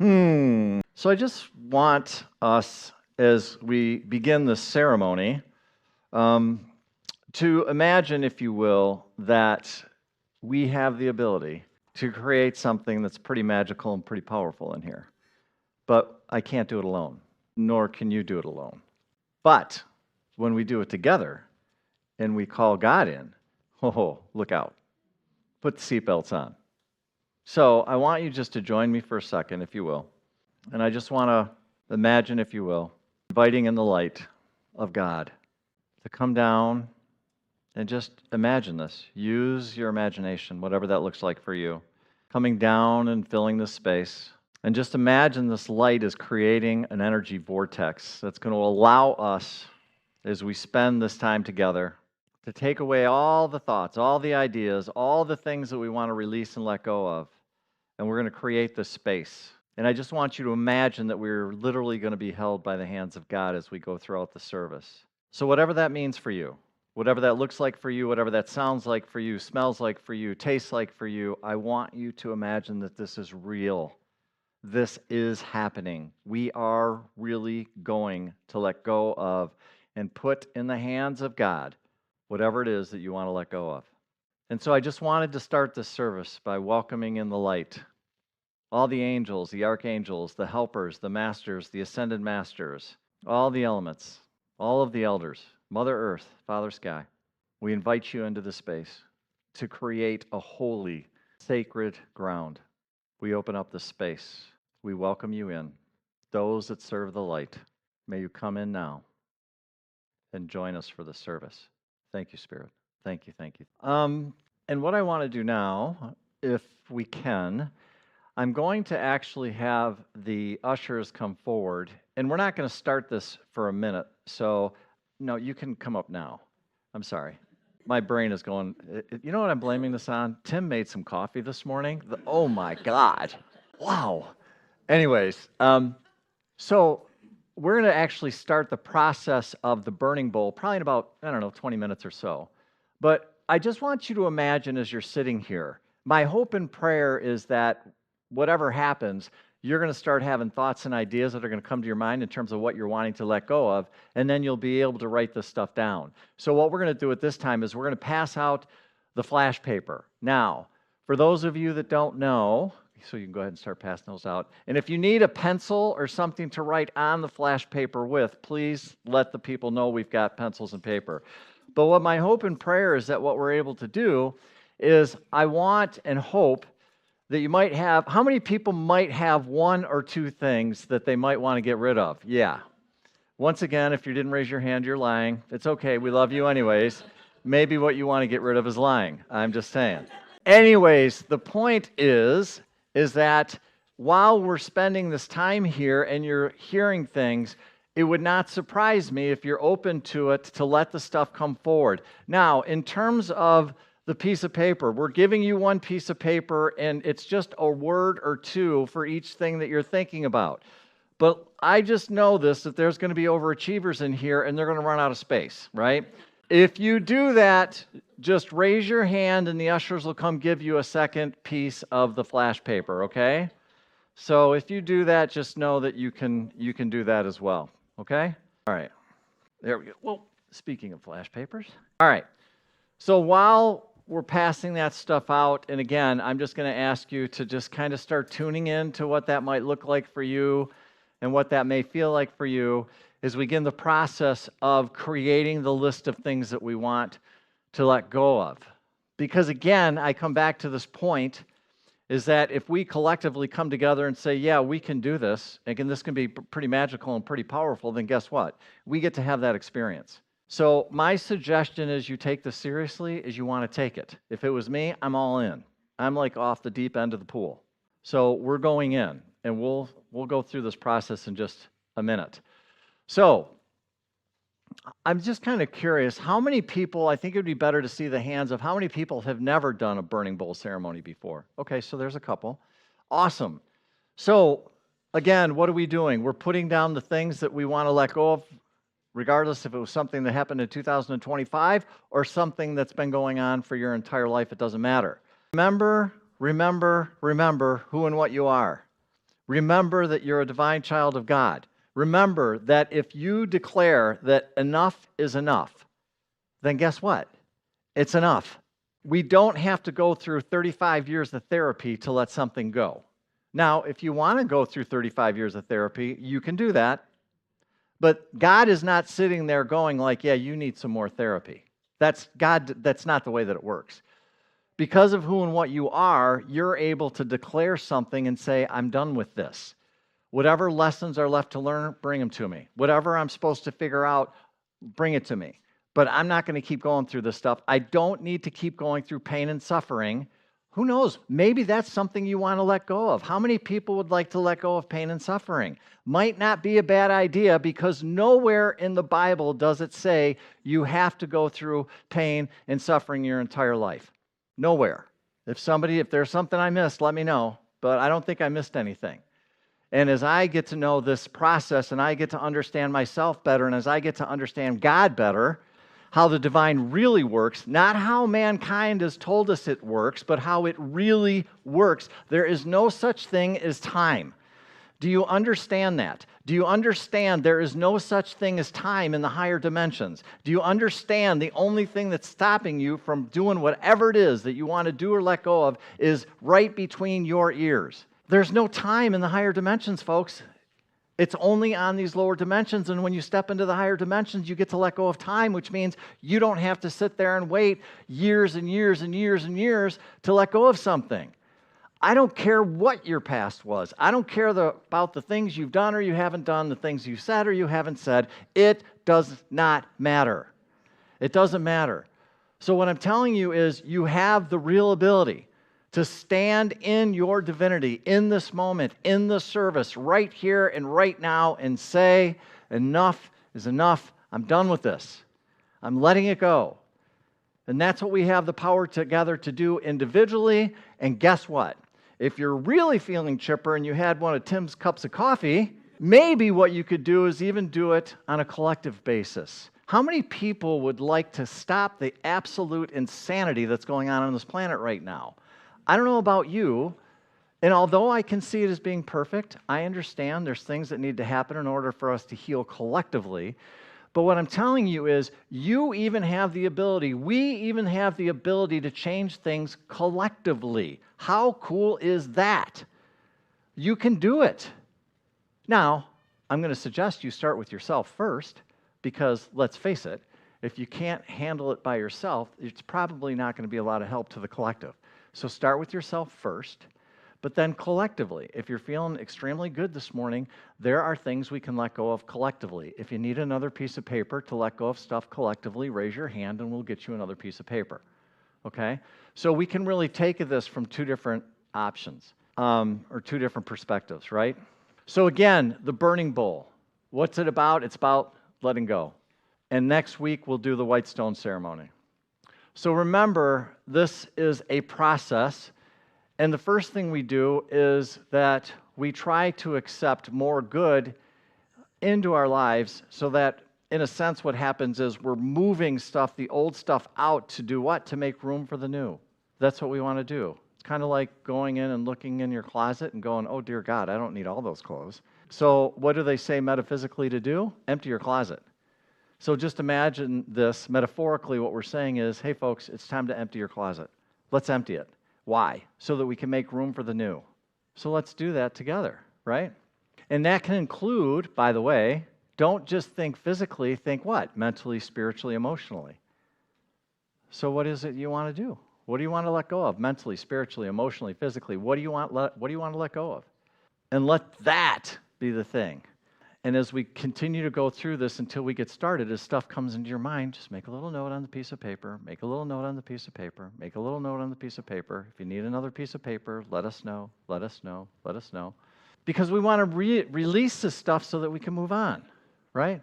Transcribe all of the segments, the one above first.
So I just want us, as we begin this ceremony, to imagine, if you will, that we have the ability to create something that's pretty magical and pretty powerful in here. But I can't do it alone, nor can you do it alone. But when we do it together and we call God in, look out. Put the seatbelts on. So I want you just to join me for a second, if you will. And I just want to imagine, if you will, inviting in the light of God to come down and just imagine this. Use your imagination, whatever that looks like for you. Coming down and filling this space. And just imagine this light is creating an energy vortex that's going to allow us, as we spend this time together, to take away all the thoughts, all the ideas, all the things that we want to release and let go of. And we're going to create this space. And I just want you to imagine that we're literally going to be held by the hands of God as we go throughout the service. So whatever that means for you, whatever that looks like for you, whatever that sounds like for you, smells like for you, tastes like for you, I want you to imagine that this is real. This is happening. We are really going to let go of and put in the hands of God whatever it is that you want to let go of. And so I just wanted to start this service by welcoming in the light. All the angels, the archangels, the helpers, the masters, the ascended masters, all the elements, all of the elders, Mother Earth, Father Sky. We invite you into this space to create a holy, sacred ground. We open up the space. We welcome you in. Those that serve the light, may you come in now and join us for the service. Thank you, Spirit. Thank you, thank you. And what I want to do now, if we can, I'm going to actually have the ushers come forward, and we're not going to start this for a minute. So, no, you can come up now. I'm sorry. My brain is going, you know what I'm blaming this on? Tim made some coffee this morning. Oh my God. Wow. Anyways, so we're going to actually start the process of the burning bowl probably in about, 20 minutes or so. But I just want you to imagine as you're sitting here, my hope and prayer is that whatever happens, you're going to start having thoughts and ideas that are going to come to your mind in terms of what you're wanting to let go of, and then you'll be able to write this stuff down. So what we're going to do at this time is we're going to pass out the flash paper. Now, for those of you that don't know, so you can go ahead and start passing those out. And if you need a pencil or something to write on the flash paper with, please let the people know we've got pencils and paper. But what my hope and prayer is that what we're able to do is I want and hope that you might have, how many people might have one or two things that they might want to get rid of? Yeah. Once again, if you didn't raise your hand, you're lying. It's okay. We love you anyways. Maybe what you want to get rid of is lying. I'm just saying. Anyways, the point is that while we're spending this time here and you're hearing things, it would not surprise me if you're open to it to let the stuff come forward. Now, in terms of the piece of paper, we're giving you one piece of paper, and it's just a word or two for each thing that you're thinking about. But I just know this, that there's going to be overachievers in here, and they're going to run out of space, right? If you do that, just raise your hand, and the ushers will come give you a second piece of the flash paper, okay? So if you do that, just know that you can do that as well, okay? All right. There we go. Well, speaking of flash papers. All right. So while we're passing that stuff out, and again, I'm just going to ask you to just kind of start tuning in to what that might look like for you and what that may feel like for you as we begin the process of creating the list of things that we want to let go of. Because again, I come back to this point, is that if we collectively come together and say, yeah, we can do this, again, this can be pretty magical and pretty powerful, then guess what? We get to have that experience. So my suggestion is you take this seriously is you want to take it. If it was me, I'm all in. I'm like off the deep end of the pool. So we're going in, and we'll go through this process in just a minute. So I'm just kind of curious, how many people, I think it would be better to see the hands of how many people have never done a burning bowl ceremony before? Okay, so there's a couple. Awesome. So again, what are we doing? We're putting down the things that we want to let go of, regardless if it was something that happened in 2025 or something that's been going on for your entire life. It doesn't matter. Remember who and what you are. Remember that you're a divine child of God. Remember that if you declare that enough is enough, then guess what? It's enough. We don't have to go through 35 years of therapy to let something go. Now, if you want to go through 35 years of therapy, you can do that. But God is not sitting there going like, yeah, you need some more therapy. That's not the way that it works. Because of who and what you are, you're able to declare something and say, I'm done with this. Whatever lessons are left to learn, bring them to me. Whatever I'm supposed to figure out, bring it to me. But I'm not going to keep going through this stuff. I don't need to keep going through pain and suffering. Who knows? Maybe that's something you want to let go of. How many people would like to let go of pain and suffering? Might not be a bad idea, because nowhere in the Bible does it say you have to go through pain and suffering your entire life. Nowhere. If there's something I missed, let me know. But I don't think I missed anything. And as I get to know this process and I get to understand myself better, and as I get to understand God better, how the divine really works, not how mankind has told us it works, but how it really works, there is no such thing as time. Do you understand that? Do you understand there is no such thing as time in the higher dimensions? Do you understand the only thing that's stopping you from doing whatever it is that you want to do or let go of is right between your ears? There's no time in the higher dimensions, folks. It's only on these lower dimensions, and when you step into the higher dimensions, you get to let go of time, which means you don't have to sit there and wait years and years and years and years to let go of something. I don't care what your past was. I don't care about the things you've done or you haven't done, the things you said or you haven't said. It does not matter. It doesn't matter. So what I'm telling you is you have the real ability to stand in your divinity, in this moment, in the service, right here and right now, and say, enough is enough. I'm done with this. I'm letting it go. And that's what we have the power together to do individually. And guess what? If you're really feeling chipper and you had one of Tim's cups of coffee, maybe what you could do is even do it on a collective basis. How many people would like to stop the absolute insanity that's going on this planet right now? I don't know about you, and although I can see it as being perfect, I understand there's things that need to happen in order for us to heal collectively. But what I'm telling you is you even have the ability, we even have the ability to change things collectively. How cool is that? You can do it. Now, I'm going to suggest you start with yourself first, because let's face it, if you can't handle it by yourself, it's probably not going to be a lot of help to the collective. So start with yourself first, but then collectively. If you're feeling extremely good this morning, there are things we can let go of collectively. If you need another piece of paper to let go of stuff collectively, raise your hand and we'll get you another piece of paper. Okay? So we can really take this from two different options, or two different perspectives, right? So again, the burning bowl. What's it about? It's about letting go. And next week we'll do the white stone ceremony. So remember, this is a process, and the first thing we do is that we try to accept more good into our lives so that, in a sense, what happens is we're moving stuff, the old stuff out to do what? To make room for the new. That's what we want to do. It's kind of like going in and looking in your closet and going, oh, dear God, I don't need all those clothes. So what do they say metaphysically to do? Empty your closet. So just imagine this. Metaphorically, what we're saying is, hey, folks, it's time to empty your closet. Let's empty it. Why? So that we can make room for the new. So let's do that together, right? And that can include, by the way, don't just think physically, think what? Mentally, spiritually, emotionally. So what is it you want to do? What do you want to let go of? Mentally, spiritually, emotionally, physically. What do you want to let go of? And let that be the thing. And as we continue to go through this until we get started, as stuff comes into your mind, just make a little note on the piece of paper, make a little note on the piece of paper, make a little note on the piece of paper. If you need another piece of paper, let us know, let us know, let us know. Because we want to release this stuff so that we can move on, right?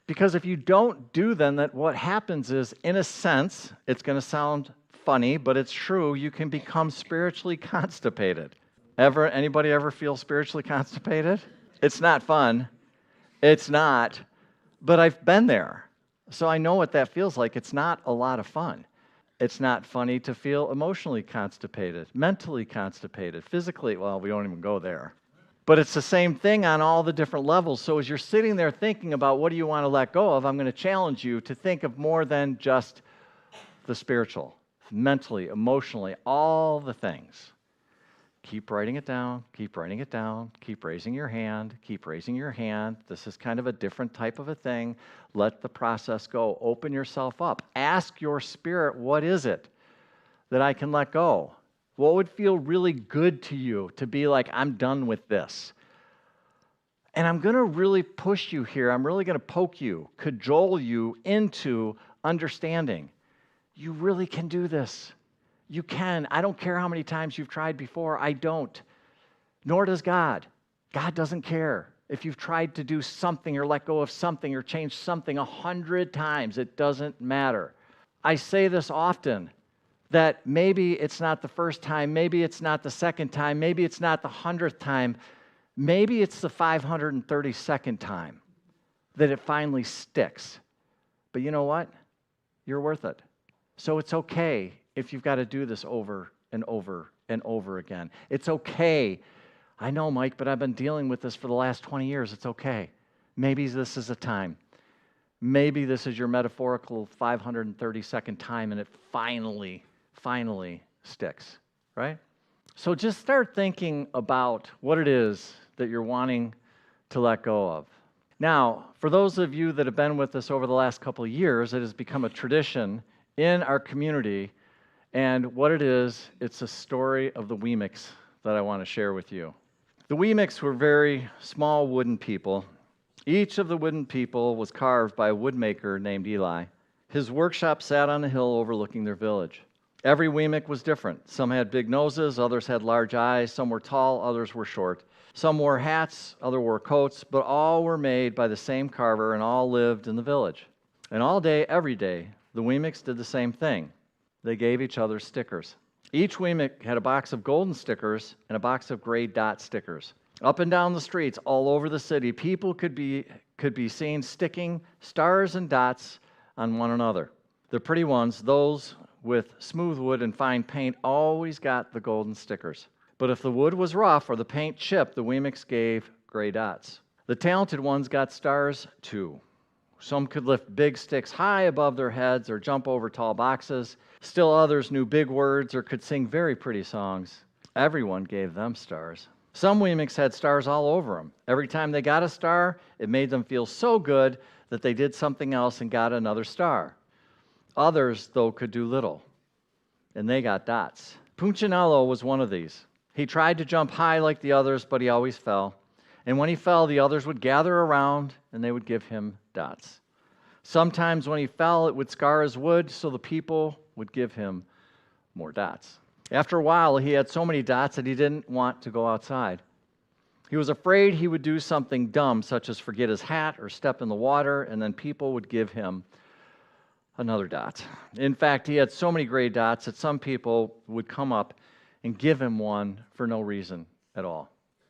Because if you don't do then, that what happens is, in a sense, it's going to sound funny, but it's true, you can become spiritually constipated. Anybody ever feel spiritually constipated? It's not fun. It's not, but I've been there, so I know what that feels like. It's not a lot of fun. It's not funny to feel emotionally constipated, mentally constipated, physically, well, we don't even go there. But it's the same thing on all the different levels. So as you're sitting there thinking about what do you want to let go of, I'm going to challenge you to think of more than just the spiritual, mentally, emotionally, all the things. Keep writing it down, keep writing it down, keep raising your hand, keep raising your hand. This is kind of a different type of a thing. Let the process go. Open yourself up. Ask your spirit, what is it that I can let go? What would feel really good to you to be like, I'm done with this? And I'm going to really push you here. I'm really going to poke you, cajole you into understanding. You really can do this. You can. I don't care how many times you've tried before. I don't. Nor does God. God doesn't care. If you've tried to do something or let go of something or change something 100 times, it doesn't matter. I say this often, that maybe it's not the first time, maybe it's not the second time, maybe it's not the 100th time, maybe it's the 532nd time that it finally sticks. But you know what? You're worth it. So it's okay if you've got to do this over and over and over again. It's okay. I know, Mike, but I've been dealing with this for the last 20 years. It's okay. Maybe this is a time. Maybe this is your metaphorical 532nd time and it finally sticks, right? So just start thinking about what it is that you're wanting to let go of. Now, for those of you that have been with us over the last couple of years, it has become a tradition in our community. And what it is, it's a story of the Wemicks that I want to share with you. The Wemicks were very small wooden people. Each of the wooden people was carved by a woodmaker named Eli. His workshop sat on a hill overlooking their village. Every Wemick was different. Some had big noses, others had large eyes, some were tall, others were short. Some wore hats, others wore coats, but all were made by the same carver and all lived in the village. And all day, every day, the Wemicks did the same thing. They gave each other stickers. Each Wemick had a box of golden stickers and a box of gray dot stickers. Up and down the streets, all over the city, people could be seen sticking stars and dots on one another. The pretty ones, those with smooth wood and fine paint, always got the golden stickers. But if the wood was rough or the paint chipped, the Wemicks gave gray dots. The talented ones got stars too. Some could lift big sticks high above their heads or jump over tall boxes. Still others knew big words or could sing very pretty songs. Everyone gave them stars. Some Wemicks had stars all over them. Every time they got a star, it made them feel so good that they did something else and got another star. Others, though, could do little, and they got dots. Punchinello was one of these. He tried to jump high like the others, but he always fell. And when he fell, the others would gather around, and they would give him dots. Sometimes when he fell, it would scar his wood, so the people would give him more dots. After a while, he had so many dots that he didn't want to go outside. He was afraid he would do something dumb, such as forget his hat or step in the water, and then people would give him another dot. In fact, he had so many gray dots that some people would come up and give him one for no reason at all.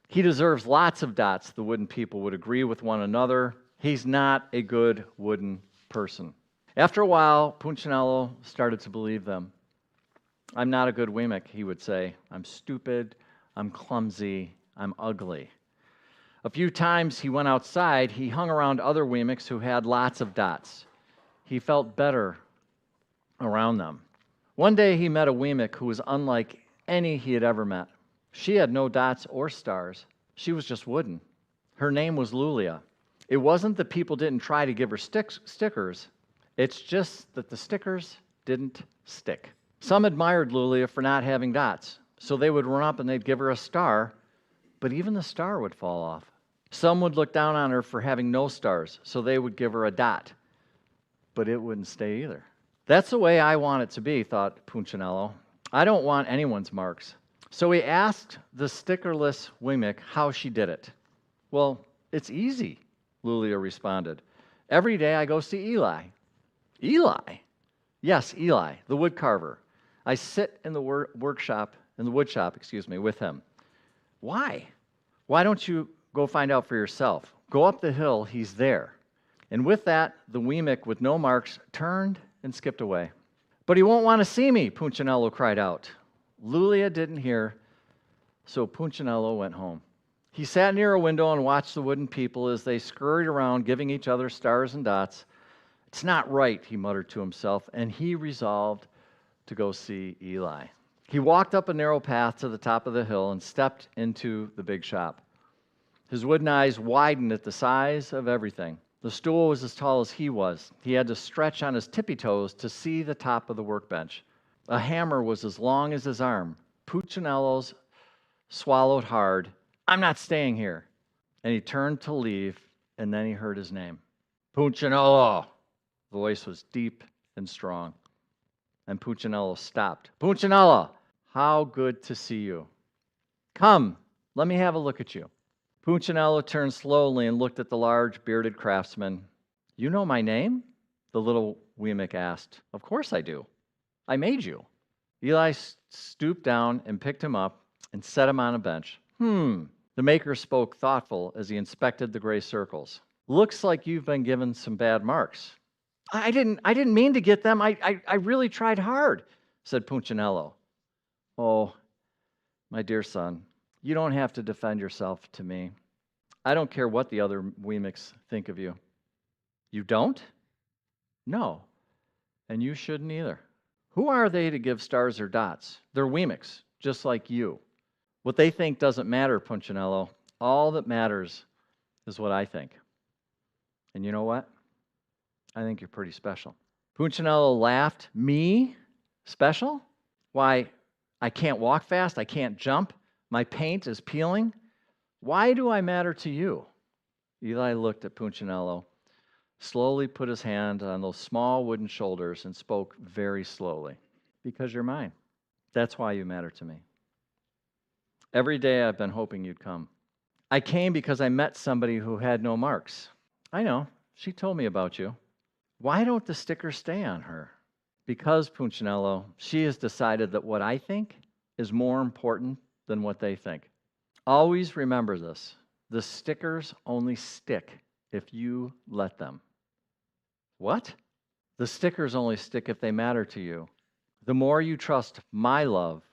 He deserves lots of dots, the wooden people would agree with one another. He's not a good wooden person. After a while, Punchinello started to believe them. I'm not a good Wemick, he would say. I'm stupid, I'm clumsy, I'm ugly. A few times he went outside, he hung around other Wemicks who had lots of dots. He felt better around them. One day he met a Wemick who was unlike any he had ever met. She had no dots or stars. She was just wooden. Her name was Lulia. It wasn't that people didn't try to give her stickers. It's just that the stickers didn't stick. Some admired Lulia for not having dots, so they would run up and they'd give her a star, but even the star would fall off. Some would look down on her for having no stars, so they would give her a dot, but it wouldn't stay either. That's the way I want it to be, thought Punchinello. I don't want anyone's marks. So he asked the stickerless Wemick how she did it. Well, it's easy, Lulia responded. Every day I go see Eli. Eli? Yes, Eli, the wood carver. I sit in the wood shop with him. Why? Why don't you go find out for yourself? Go up the hill, he's there. And with that, the Wemick with no marks turned and skipped away. But he won't want to see me, Punchinello cried out. Lulia didn't hear, so Punchinello went home. He sat near a window and watched the wooden people as they scurried around, giving each other stars and dots. It's not right, he muttered to himself, and he resolved to go see Eli. He walked up a narrow path to the top of the hill and stepped into the big shop. His wooden eyes widened at the size of everything. The stool was as tall as he was. He had to stretch on his tippy toes to see the top of the workbench. A hammer was as long as his arm. Puccinello's swallowed hard. I'm not staying here. And he turned to leave, and then he heard his name. Puccinello. The voice was deep and strong. And Puccinello stopped. Puccinello, how good to see you. Come, let me have a look at you. Puccinello turned slowly and looked at the large, bearded craftsman. You know my name? The little Wemmick asked. Of course I do. I made you. Eli stooped down and picked him up and set him on a bench. The maker spoke thoughtful as he inspected the gray circles. Looks like you've been given some bad marks. I didn't mean to get them. I really tried hard, said Puccinello. Oh, my dear son, you don't have to defend yourself to me. I don't care what the other Wemmicks think of you. You don't? No, and you shouldn't either. Who are they to give stars or dots? They're Wemmicks, just like you. What they think doesn't matter, Puccinello. All that matters is what I think. And you know what? I think you're pretty special. Puccinello laughed. Me? Special? Why, I can't walk fast. I can't jump. My paint is peeling. Why do I matter to you? Eli looked at Puccinello, slowly put his hand on those small wooden shoulders, and spoke very slowly. Because you're mine. That's why you matter to me. Every day I've been hoping you'd come. I came because I met somebody who had no marks. I know. She told me about you. Why don't the stickers stay on her? Because, Puccinello, she has decided that what I think is more important than what they think. Always remember this. The stickers only stick if you let them. What? The stickers only stick if they matter to you. The more you trust my love,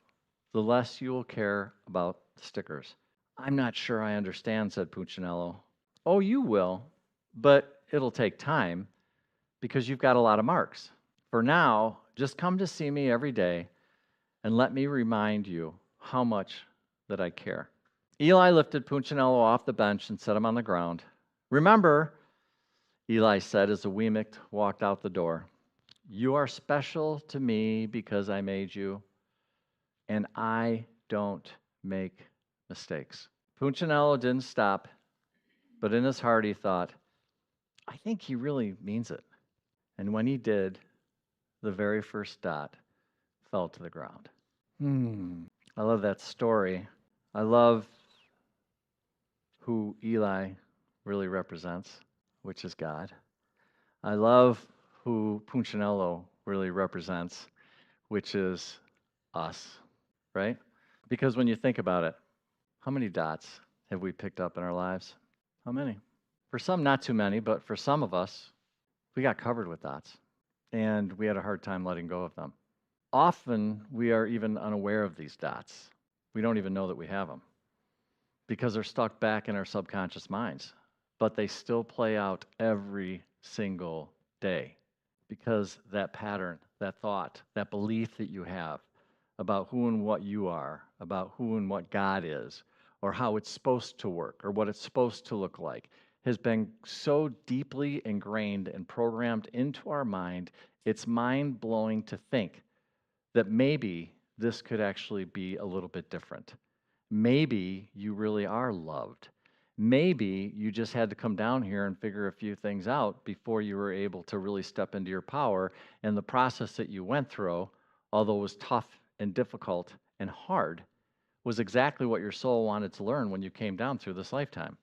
the less you will care about stickers. I'm not sure I understand, said Puccinello. Oh, you will, but it'll take time because you've got a lot of marks. For now, just come to see me every day and let me remind you how much that I care. Eli lifted Puccinello off the bench and set him on the ground. Remember, Eli said as the Wemmick walked out the door, you are special to me because I made you, and I don't make mistakes. Puccinello didn't stop, but in his heart he thought, I think he really means it. And when he did, the very first dot fell to the ground. I love that story. I love who Eli really represents, which is God. I love who Puccinello really represents, which is us, right? Because when you think about it, how many dots have we picked up in our lives? How many? For some, not too many, but for some of us, we got covered with dots, and we had a hard time letting go of them. Often, we are even unaware of these dots. We don't even know that we have them because they're stuck back in our subconscious minds, but they still play out every single day because that pattern, that thought, that belief that you have about who and what you are, about who and what God is, or how it's supposed to work, or what it's supposed to look like, has been so deeply ingrained and programmed into our mind, it's mind-blowing to think that maybe this could actually be a little bit different. Maybe you really are loved. Maybe you just had to come down here and figure a few things out before you were able to really step into your power. And the process that you went through, although it was tough and difficult and hard, was exactly what your soul wanted to learn when you came down through this lifetime.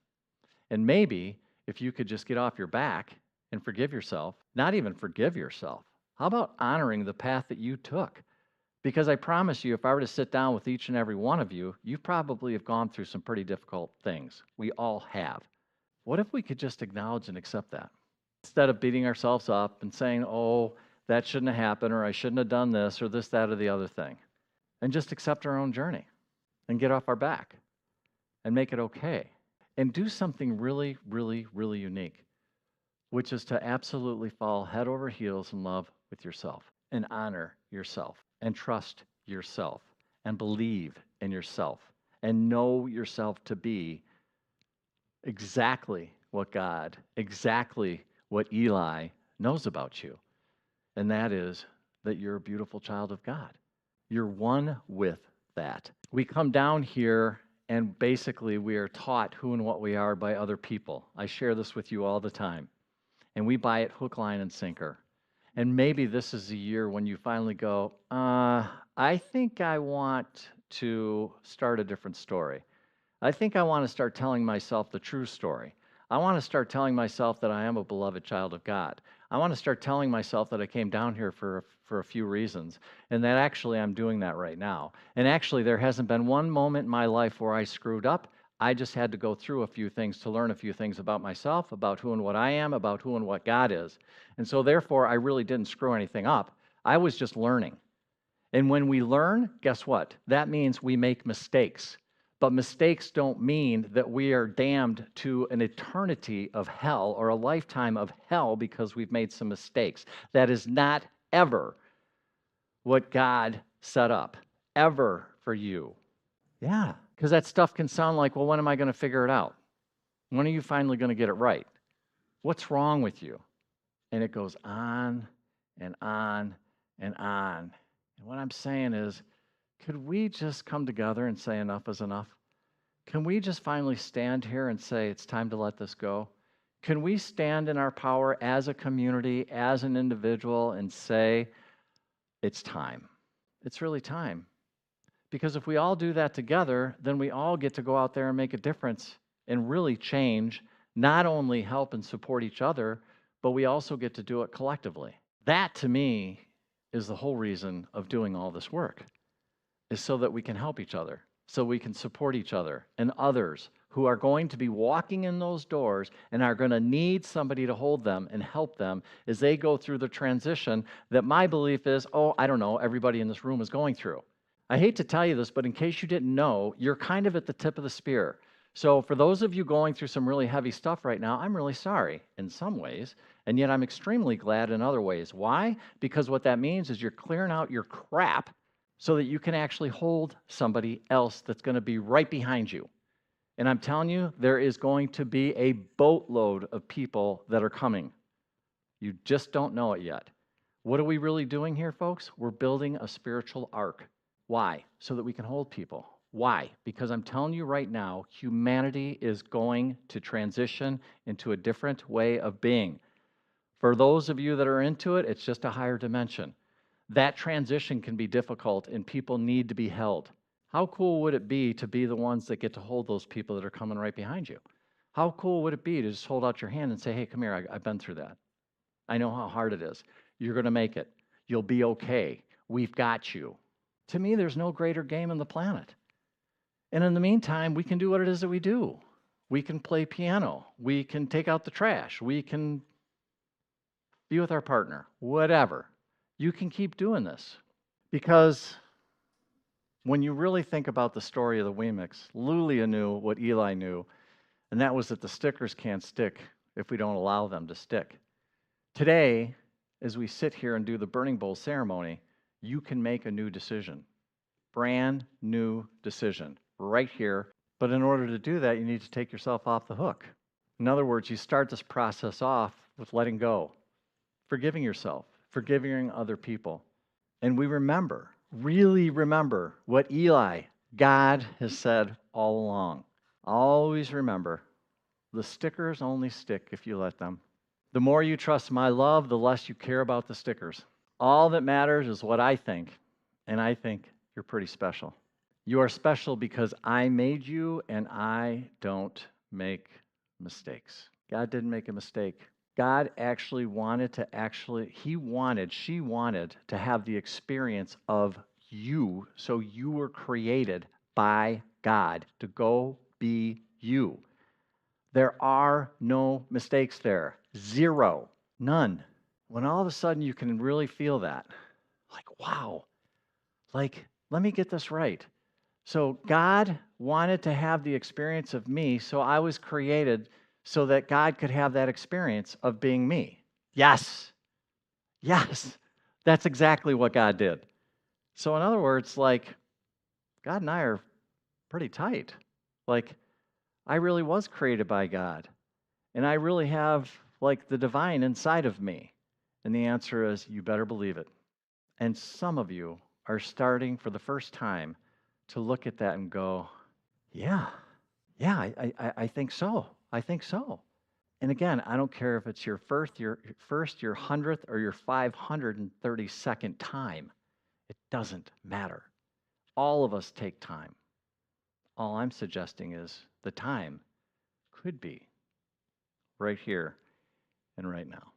And maybe if you could just get off your back and forgive yourself, not even forgive yourself, how about honoring the path that you took? Because I promise you, if I were to sit down with each and every one of you, you probably have gone through some pretty difficult things. We all have. What if we could just acknowledge and accept that? Instead of beating ourselves up and saying, oh, that shouldn't have happened, or I shouldn't have done this, or this, that, or the other thing. And just accept our own journey and get off our back and make it okay. And do something really, really, really unique, which is to absolutely fall head over heels in love with yourself and honor yourself and trust yourself and believe in yourself and know yourself to be exactly what God, exactly what Eli knows about you. And that is that you're a beautiful child of God. You're one with that. We come down here and basically we are taught who and what we are by other people. I share this with you all the time. And we buy it hook, line, and sinker. And maybe this is the year when you finally go, I think I want to start a different story. I think I want to start telling myself the true story. I want to start telling myself that I am a beloved child of God. I want to start telling myself that I came down here for a few reasons, and that actually I'm doing that right now. And actually, there hasn't been one moment in my life where I screwed up. I just had to go through a few things to learn a few things about myself, about who and what I am, about who and what God is. And so, therefore, I really didn't screw anything up. I was just learning. And when we learn, guess what? That means we make mistakes. But mistakes don't mean that we are damned to an eternity of hell or a lifetime of hell because we've made some mistakes. That is not ever what God set up, ever for you. Yeah, because that stuff can sound like, well, when am I going to figure it out? When are you finally going to get it right? What's wrong with you? And it goes on and on and on. And what I'm saying is, could we just come together and say enough is enough? Can we just finally stand here and say it's time to let this go? Can we stand in our power as a community, as an individual, and say it's time? It's really time. Because if we all do that together, then we all get to go out there and make a difference and really change, not only help and support each other, but we also get to do it collectively. That, to me, is the whole reason of doing all this work, is so that we can help each other, so we can support each other and others who are going to be walking in those doors and are going to need somebody to hold them and help them as they go through the transition that my belief is, I don't know, everybody in this room is going through. I hate to tell you this, but in case you didn't know, you're kind of at the tip of the spear. So for those of you going through some really heavy stuff right now, I'm really sorry in some ways, and yet I'm extremely glad in other ways. Why? Because what that means is you're clearing out your crap so that you can actually hold somebody else that's going to be right behind you. And I'm telling you, there is going to be a boatload of people that are coming. You just don't know it yet. What are we really doing here, folks? We're building a spiritual ark. Why? So that we can hold people. Why? Because I'm telling you right now, humanity is going to transition into a different way of being. For those of you that are into it, it's just a higher dimension. That transition can be difficult and people need to be held. How cool would it be to be the ones that get to hold those people that are coming right behind you? How cool would it be to just hold out your hand and say, hey, come here, I've been through that. I know how hard it is. You're going to make it. You'll be okay. We've got you. To me, there's no greater game on the planet. And in the meantime, we can do what it is that we do. We can play piano. We can take out the trash. We can be with our partner, whatever. You can keep doing this. Because when you really think about the story of the Weemics, Lulia knew what Eli knew, and that was that the stickers can't stick if we don't allow them to stick. Today, as we sit here and do the Burning Bowl ceremony, you can make a new decision. Brand new decision right here. But in order to do that, you need to take yourself off the hook. In other words, you start this process off with letting go, forgiving yourself, forgiving other people. And we remember, really remember what God has said all along. Always remember, the stickers only stick if you let them. The more you trust my love, the less you care about the stickers. All that matters is what I think, and I think you're pretty special. You are special because I made you, and I don't make mistakes. God didn't make a mistake. God actually she wanted to have the experience of you, so you were created by God to go be you. There are no mistakes there. Zero. None. When all of a sudden you can really feel that, like, wow, like, let me get this right. So God wanted to have the experience of me, so I was created so that God could have that experience of being me. Yes. Yes. That's exactly what God did. So in other words, like God and I are pretty tight. Like I really was created by God, and I really have like the divine inside of me. And the answer is you better believe it. And some of you are starting for the first time to look at that and go, yeah, yeah, I think so. I think so. And again, I don't care if it's your first, your 100th, or your 532nd time. It doesn't matter. All of us take time. All I'm suggesting is the time could be right here and right now.